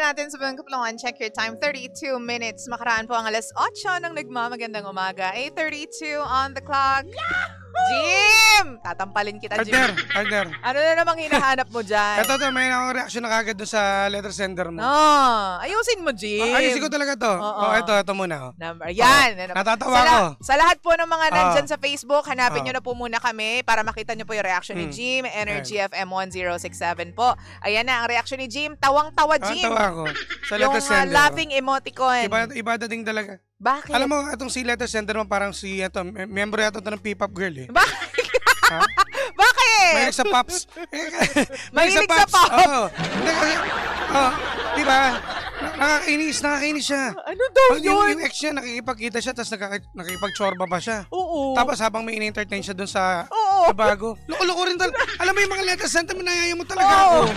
natin sa buong kapulungan. Check your time. 32 minutes. Makaraan po ang alas 8 ng nagmamagandang umaga. 8:32 on the clock. Jim! Tatampalin kita, Jim. Partner. Ano na namang hinahanap mo dyan? Ito, may akong reaction na kagad doon sa letter sender mo. Ayusin mo, Jim. Ayusin ko talaga to. Ito muna. Number. Yan. Natatawa ko. Sa lahat po ng mga nandyan sa Facebook, hanapin nyo na po muna kami para makita nyo po yung reaction ni Jim. Energy FM 1067 po. Ayan na ang reaction ni Jim. Tawang-tawa, Jim. Tawa ko. Sa letter sender. Yung laughing emoticon. Iba dating talaga. Bakit? Alam mo, itong si letter sender mo parang si, member yata ito ng P-pop girl eh. Bakit? Bakit? Mahilig sa pops. Mahilig sa pops? Oo. Diba? Nakakainis siya. Ano daw yun? Yung ex niya, nakikipagkita siya, tapos nakikipagchorba pa siya. Oo. Tapos habang may in-entertain siya dun sa bago. Loko-loko rin talaga. Alam mo yung mga letter sender, manayaya mo talaga ako.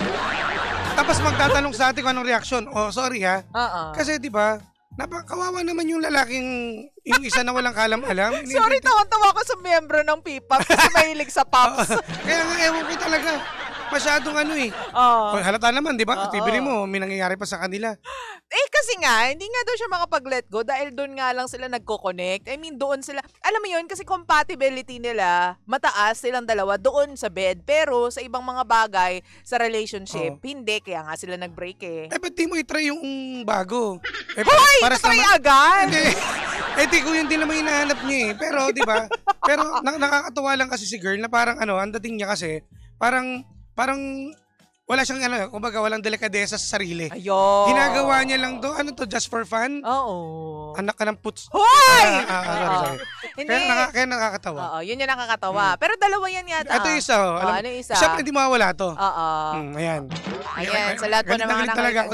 Tapos magtatanong sa atin kung anong reaction. Sorry ha. Kasi diba, napakawawa naman yung lalaking, yung isa na walang kalam-alam. Sorry, tawa-tawa ko sa miyembro ng P-pop kasi mahilig sa pops. Kaya nga, ewan ko talaga. Masyadong halata naman, di ba? Tibili mo, may nangyayari pa sa kanila. Kasi nga, hindi nga daw siya makapag-let go dahil doon nga lang sila nagko-connect. I mean, doon sila, alam mo yun, kasi compatibility nila, mataas silang dalawa doon sa bed. Pero sa ibang mga bagay, sa relationship, hindi. Kaya nga sila nag-break eh. Ba't di mo i-try yung bago? Hoy! Try agad! Di ko yun din naman hinahanap niya eh. Pero, di ba? Pero nakakatawa lang kasi si girl na parang ang dating niya kasi, parang wala siyang kumbaga walang delikadesa sa sarili. Ayun. Ginagawa niya lang to, just for fun? Oo. Anak ka ng puts. Hoy! Sorry. Kaya nakakatawa. Yun yung nakakatawa. Pero dalawa yan yata. Ito isa. Ano isa? Siyempre hindi mawawala to. Ayan, sa lahat po ng mga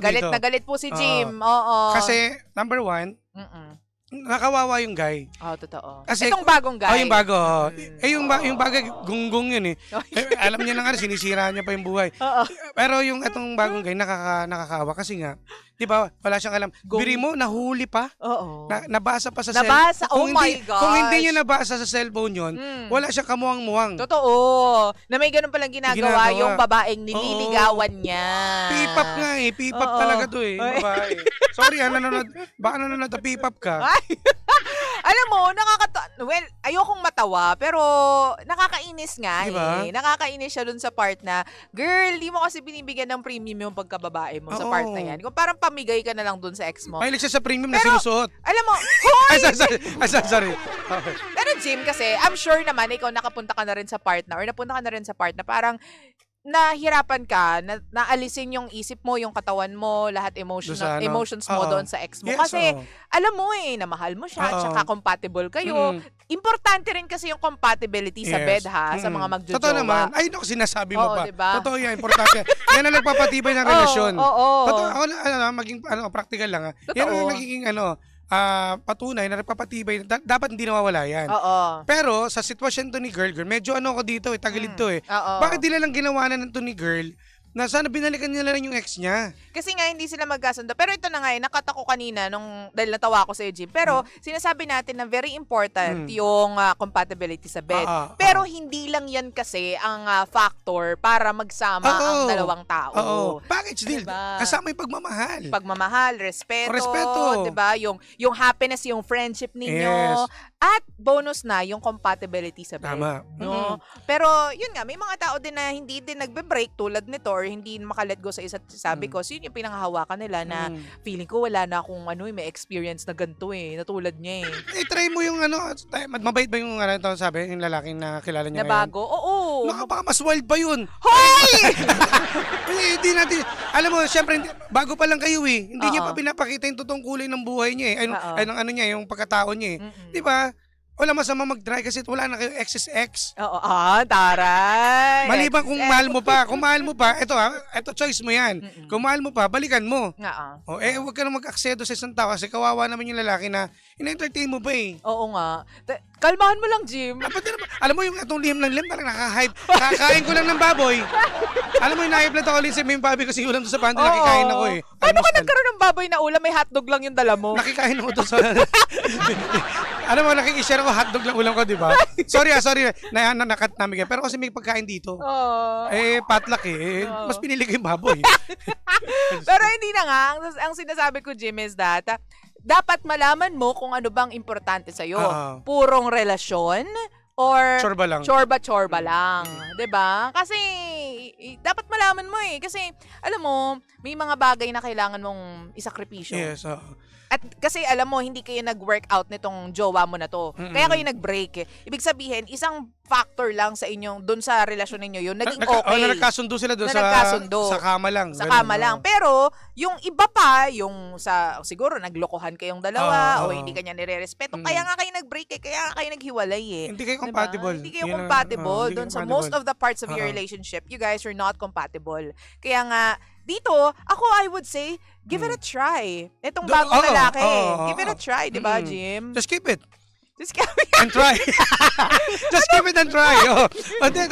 galit na galit po si Jim. Kasi, number one, nakawawa yung guy. Totoo. Kasi, itong bagong guy. Yung bago. Yung bagay, gunggong yun eh. Alam niya na nga, sinisira niya pa yung buhay. Pero yung itong bagong guy, nakakawa. Kasi nga, di ba, wala siyang alam. Biri mo, nahuli pa. Nabasa pa sa cellphone. Nabasa? My gosh. Kung hindi niya nabasa sa cellphone yun, wala siyang kamuwang-muwang. Totoo. Na may ganun palang ginagawa yung babaeng nililigawan niya. P-pop nga eh. P-pop talaga to eh. Babae. Sorry, baka nanonood na P-pop ka. Alam mo, well, ayokong matawa, pero nakakainis nga diba? Nakakainis siya dun sa part na, girl, di mo kasi binibigyan ng premium yung pagkababae mo sa part na yan. Kung parang pamigay ka na lang dun sa ex mo. Mahilig siya sa premium na sinusuot. Alam mo, hoy! Sorry. Pero Jim, kasi, I'm sure naman, ikaw nakapunta ka na rin sa part na, or napunta ka na rin sa part na parang, nahirapan ka, naalisin yung isip mo, yung katawan mo, lahat emotions mo doon sa ex mo. Kasi, alam mo na mahal mo siya, tsaka compatible kayo. Importante rin kasi yung compatibility sa bed sa mga magjojowa. Totoo naman. Ay, sinasabi mo pa. Diba? Totoo yan, importante. Yan ang nagpapatibay ng relasyon. Totoo, maging practical lang. Yan ang nagiging patunay na nagpapatibay. Dapat hindi nawawala yan. Pero sa sitwasyon to ni girl, medyo ako dito tagilid to eh. Bakit di lang ginawa na to ni girl na sana binalikan nila lang yung ex niya? Kasi nga hindi sila magkasundo. Pero ito na nga nakata ko kanina dahil natawa ako sa Jim. Pero sinasabi natin na very important yung compatibility sa bed. Pero hindi lang yan kasi ang factor para magsama ang dalawang tao. Package deal. Diba? Kasama yung pagmamahal. Pagmamahal, respeto. Diba? Yung happiness, yung friendship ninyo. Yes. At bonus na yung compatibility sa bed. Tama. No? Pero yun nga, may mga tao din na hindi din nagbe-break tulad nito or hindi makalet go sa isa't sabi ko, so yun yung pinanghahawakan nila na feeling ko wala na akong may experience na ganito natulad niya try mo yung mabait ba yung sabi, yung lalaking na kilala niya na bago? Oo. Baka mas wild pa yun. Hoy! Hindi natin, alam mo, syempre, bago pa lang kayo hindi niya pa pinapakita yung totoong kulay ng buhay niya niya, yung pagkatao niya Di ba? Wala masama mag-try kasi wala na kayo XSX. Taray. Maliban kung mahal mo pa. Kung mahal mo pa, ito choice mo yan. Kung mahal mo pa, balikan mo. Huwag ka na mag-aksedo sa isang tao kasi kawawa naman yung lalaki na in-entertain mo ba Oo nga. Kalmahan mo lang, Jim. Alam mo yung itong lihim ng lihim, parang nakaka-hype. Kakain ko lang ng baboy. Alam mo yung na-hype lang ako ulit sa may baboy kasi ulam doon sa pantry, nakikain ako Paano ka nagkaroon ng baboy na ulam? May hotdog lang yung dala mo. Nakikain mo to sa... Alam mo, nakikishare ko hotdog lang ulam ko, di ba? Sorry. Nakat namin. Pero kasi may pagkain dito. Potluck eh. Mas pinili ko yung baboy. Pero hindi na nga. Ang sinasabi ko, Jim, is that dapat malaman mo kung ano bang importante sa'yo. Purong relasyon or chorba lang. 'Di ba? Kasi dapat malaman mo eh. Kasi alam mo, may mga bagay na kailangan mong isakripisyo. Yes, At kasi alam mo, hindi kayo nag-workout nitong jowa mo na to. Kaya kayo nag-break. Ibig sabihin, isang factor lang sa inyong, dun sa relasyon ninyo yun, naging okay. Nagkasundo sila doon sa kama lang. Sa kama lang. Pero, yung iba pa, yung siguro naglokohan kayong dalawa, o hindi kanya nire-respeto, kaya nga kayo nag-break kaya nga kayo naghiwalay eh. Hindi kayo compatible. Hindi kayo compatible. Doon sa most of the parts of your relationship, you guys are not compatible. Kaya nga, dito, ako I would say, give it a try. Itong bagong lalaki. Give it a try, di ba, Jim? Just keep it. And try. Just keep it and try. Hindi,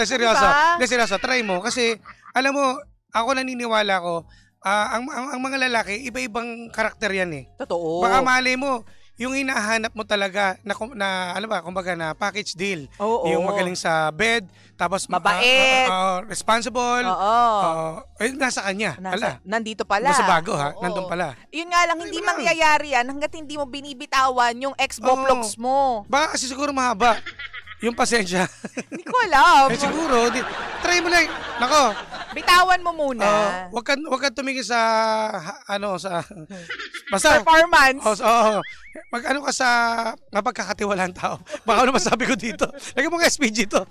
seryoso. Hindi, seryoso. Try mo. Kasi, alam mo, ako naniniwala ko, ang mga lalaki, iba-ibang karakter yan eh. Totoo. Baka mali mo, yung hinahanap mo talaga na ano ba, kumbaga na package deal. Yung magaling sa bed, tapos mabait, responsible. Nasa kanya. Nandito pala. Nasa bago ha, nandun pala. Yun nga lang, hindi mangyayari yan hanggat hindi mo binibitawan yung ex-boplox mo. Baka kasi siguro mahaba. Yung pasensya. Hindi ko alam. Siguro, try mo lang. Nako. Bitawan mo muna. Wag ka tumingin sa basta performance. Mag-ano ka sa mapagkakatiwalaan tao. Baka ano masabi ko dito. Lagyan mo ka SPG to.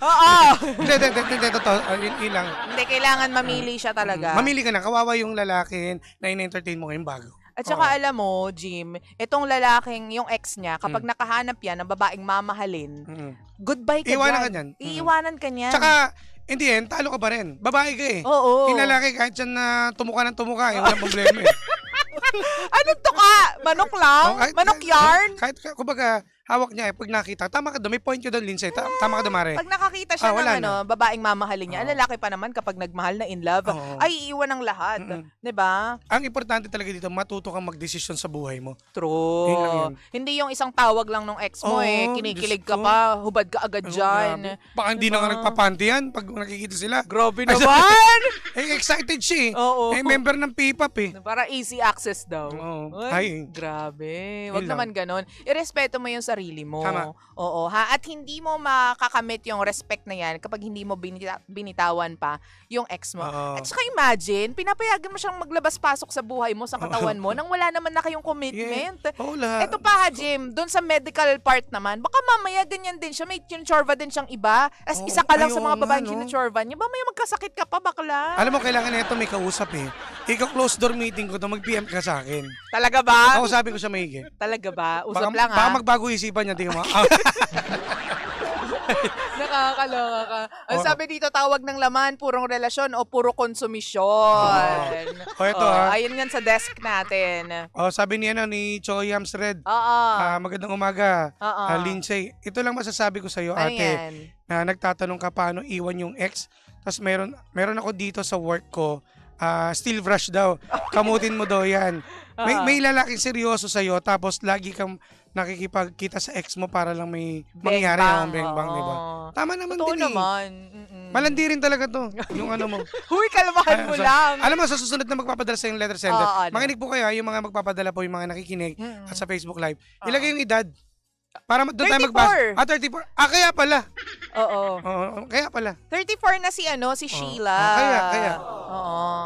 Hindi, totoo. Yun lang. Hindi, kailangan mamili siya talaga. Mamili ka na. Kawawa yung lalaki na in-entertain mo ngayong bago. At saka alam mo, Jim, itong lalaking, yung ex niya, kapag nakahanap yan ng babaeng mamahalin, goodbye ka dyan. Iiwanan ka niyan. Tsaka, in the end, talo ka pa rin. Babae ka eh. Oo. Yung lalaki, kahit siya na tumuka ng tumuka, walang problema eh. Anong tuka? Manok lang? Manok yarn? Kahit, kumbaga, hawak niya eh. Pag nakita, tama ka doon. May point ka doon, Lindsay. Tama ka doon, Mare. Pag nakakita siya ng babaeng mamahalin niya, lalaki pa naman kapag nagmahal na in love, ay iiwan ng lahat. Diba? Ang importante talaga dito, matuto kang magdesisyon sa buhay mo. True. Hindi yung isang tawag lang ng ex mo kinikilig ka pa, hubad ka agad dyan. Baka hindi na nga nagpapanti yan pag nakikita sila. Grabe naman! Excited siya eh. Member ng P-pop eh. Para easy access daw. Ay, grabe. Wag naman ganon. Irespeto mo yung sarili mo. Tama. Oo, ha? At hindi mo makakamit yung respect na yan kapag hindi mo binitawan pa yung ex mo. At saka imagine, pinapayagan mo siyang maglabas-pasok sa buhay mo, sa katawan mo, nang wala naman na kayong commitment. Ito pa ha, Jim, doon sa medical part naman, baka mamaya ganyan din siya, may kinchorva din siyang iba. As isa ka lang sa mga babaeng kinchorva niya, mamaya magkasakit ka pa, bakla. Alam mo, kailangan na ito may kausap eh. Ikaw close door meeting ko to, mag-PM ka sa akin. Talaga ba? Ako sabi ko siya maigi. Talaga ba? Usap lang ha. Baka magbago isipan niya, tingnan mo. Nakakaloka ka. Ang sabi dito, tawag ng laman, purong relasyon o puro konsumisyon. Ito ha. Ayun nga sa desk natin. Sabi ni Choy Hamsred. Magandang umaga. Lindsay, ito lang masasabi ko sa'yo, ate. Na nagtatanong ka paano iwan yung ex. Tapos meron ako dito sa work ko. Still brush daw. Kamutin mo daw yan. May lalaking seryoso sa'yo tapos lagi kang nakikipagkita sa ex mo para lang may mangyari yung bang, diba? Tama naman totoo din naman. Malandi rin talaga to. Yung ano mo. Huy, kalmahan mo lang. Alam mo, sa susunod na magpapadala sa yung letter sender, makinig po kayo, yung mga magpapadala po, yung mga nakikinig at sa Facebook Live, ilagay yung edad. Para doon tayo magbasa. 34. Kaya pala. Oo. Kaya pala. 34 na si Sheila. Kaya.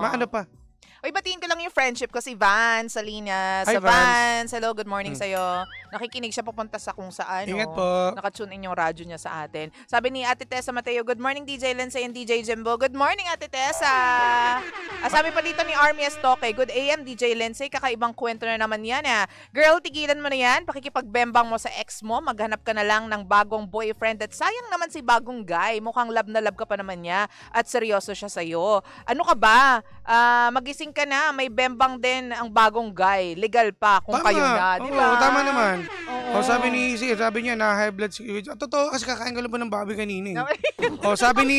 Maano pa? Uy, batiin ko lang yung friendship ko si Vance Salinas. Hi, Sa Vance, hello, good morning sa'yo. Nakikinig siya papunta sa kung saan. Ingat po. Nakatune in yung radyo niya sa atin. Sabi ni Ate Tessa Mateo, good morning DJ Lindsay and DJ Jimbo. Good morning Ate Tessa. Sabi pa dito ni Army Estoque, good AM DJ Lindsay, kakaibang kwento na naman yan. Girl, tigilan mo na yan. Pakikipagbembang mo sa ex mo. Maghanap ka na lang ng bagong boyfriend. At sayang naman si bagong guy. Mukhang love na love ka pa naman niya. At seryoso siya sa'yo. Ano ka ba? Magising ka na, may bembang din ang bagong guy. Legal pa kung tama. Kayo na, di ba? Tama naman. Sabi niya na high blood. Totoo kasi kakain ka lang po ng baboy kanina. Sabi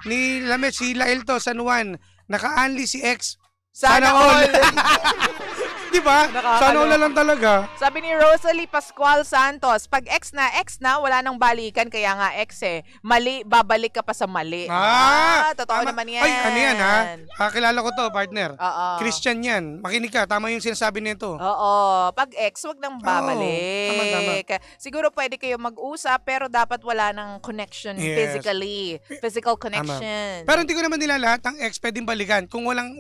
ni Lamet, si Lael to, San Juan, naka-unli si ex. Sana all. Di ba? Sana all lang talaga. Sabi ni Rosalie Pascual Santos, pag ex na, wala nang balikan, kaya nga ex eh. Mali, babalik ka pa sa mali. Totoo naman yan. Ay, ano yan ha? Kilala ko to, partner. Christian yan. Makinig ka, tama yung sinasabi nito. Oo. Pag ex, wag nang babalik. Tama. Siguro pwede kayo mag-usap, pero dapat wala ng connection physically. Physical connection. Pero hindi ko naman nila lahat ang ex pwedeng balikan kung walang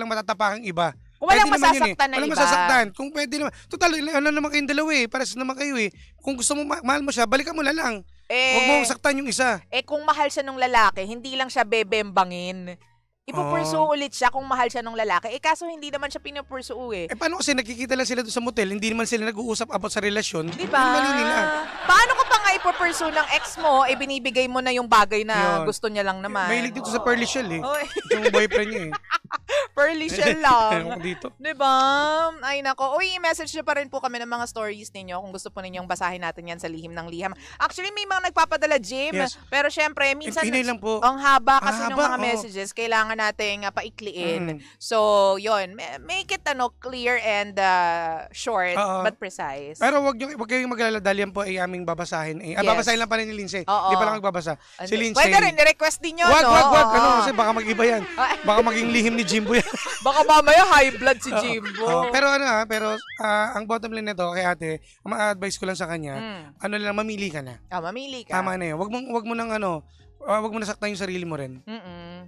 matatapakang iba. Kung walang masasaktan na iba. Walang masasaktan. Kung pwede naman. Total, ano naman kayong dalawa eh. Pares naman kayo eh. Kung gusto mo, mahal mo siya, balikan mo na lang. Huwag mo saktan yung isa. Kung mahal siya nung lalaki, hindi lang siya bebembangin. Ipupursue ulit siya kung mahal siya nung lalaki. Kaso hindi naman siya pinupursue eh. Paano kasi nakikita lang sila doon sa motel, hindi naman sila nag-uusap about sa relasyon. Diba? Mali nila. Paano ka pa nga ipupursue ng ex mo, binibigay mo na yung bagay na gusto niya lang naman. Mahilig dito sa Pearly Shell eh. Yung boyfriend niya eh. Pearly Shell lang. Dito. Diba? Ay nako. I-message nyo pa rin po kami ng mga stories ninyo kung gusto po ninyong basahin natin yan sa Lihim ng Liham. Actually, may mga nagpapadala, Jim. Yes. Pero syempre, minsan lang po. Ang haba kasi ng mga messages, kailangan nating paikliin. So, yun. Make it clear and short but precise. Pero wag kayong mag-alala dahil yan po ay aming babasahin. Babasahin lang pa rin ni Lindsay. Hindi pa lang magbabasa. Si Lindsay. Pwede rin, i-request din yun. Wag. Kasi baka mag-iba yan. Baka maging lihim ni Jimbo yan. Baka mamaya high blood si Jimbo. Pero ang bottom line nito kay ate, ang ma-advise ko lang sa kanya, mamili ka na. Mamili ka. Tama na yun. Wag mo nang wag mo nasaktan yung sarili mo rin.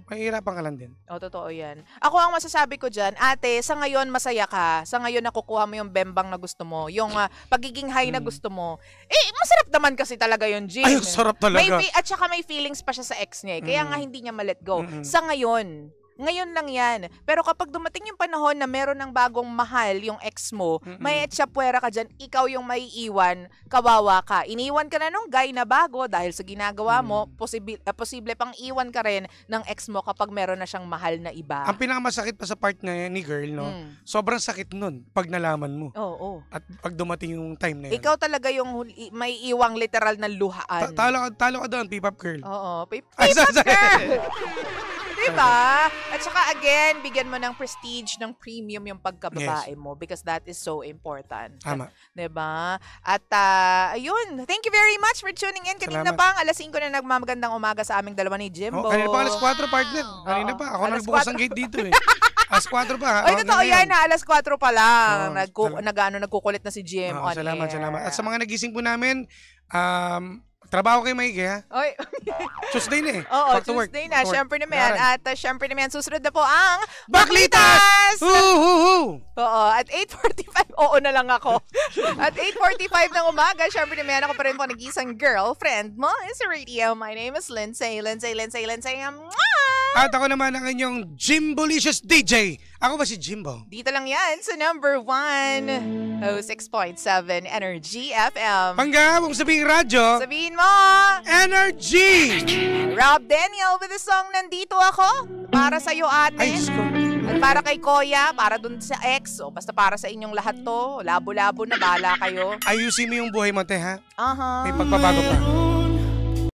Mahihirapan ka lang din. Totoo yan. Ako ang masasabi ko dyan, ate, sa ngayon masaya ka. Sa ngayon nakukuha mo yung bembang na gusto mo. Yung pagiging high na gusto mo. Masarap naman kasi talaga yun, Jim. Ay, sarap talaga. At saka may feelings pa siya sa ex niya. Kaya nga hindi niya ma-let go. Sa ngayon lang yan. Pero kapag dumating yung panahon na meron ng bagong mahal yung ex mo, may etsyapwera ka dyan, ikaw yung maiiwan, kawawa ka. Iniwan ka na nung guy na bago dahil sa ginagawa mo, posible pang iwan ka rin ng ex mo kapag meron na siyang mahal na iba. Ang pinakamasakit pa sa part na yan ni girl, no? Sobrang sakit nun pag nalaman mo. Oo. At pag dumating yung time na yan. Ikaw talaga yung may iwang literal na luhaan. Talo ka doon, P-pop girl. Oo, P-pop girl! Diba? At saka again, bigyan mo ng prestige, ng premium yung pagkababae mo because that is so important. Tama. Diba? At ayun, thank you very much for tuning in. Kanina pa, alas 5 na nagmamagandang umaga sa aming dalawa ni Jimbo. Kanina pa alas 4, partner. Kanina pa. Ako nagbukas ang gate dito eh. Alas 4 pa. Ay, totoo yan ha. Alas 4 pa lang. Nagkukulit na si Jim on salamat. air. At sa mga nagising po namin, trabaho kayo maigi ha? Oy. Tuesday na eh. Oo, Tuesday na. Siyempre naman. At siyempre naman, susunod na po ang Baklitas! Oo, at 8:45. Oo na lang ako. At 8:45 ng umaga, siyempre naman ako pa rin po nag-isang girlfriend mo sa radio. My name is Lindsay. At ako naman ang inyong Jimbolicious DJ. Ako ba si Jimbo? Dito lang yan sa number 1. 6.7 Energy FM. Pangga, mong sabihin radyo. Sabihin mo. Energy! Rob Daniel with the song Nandito Ako. Para sa'yo, ate. Ay, Diyos ko. At para kay Koya, para dun sa ex. O basta para sa inyong lahat to. Labo-labo na, bahala kayo. Ayusin mo yung buhay mo, te, ha? Aha. May pagbabago pa.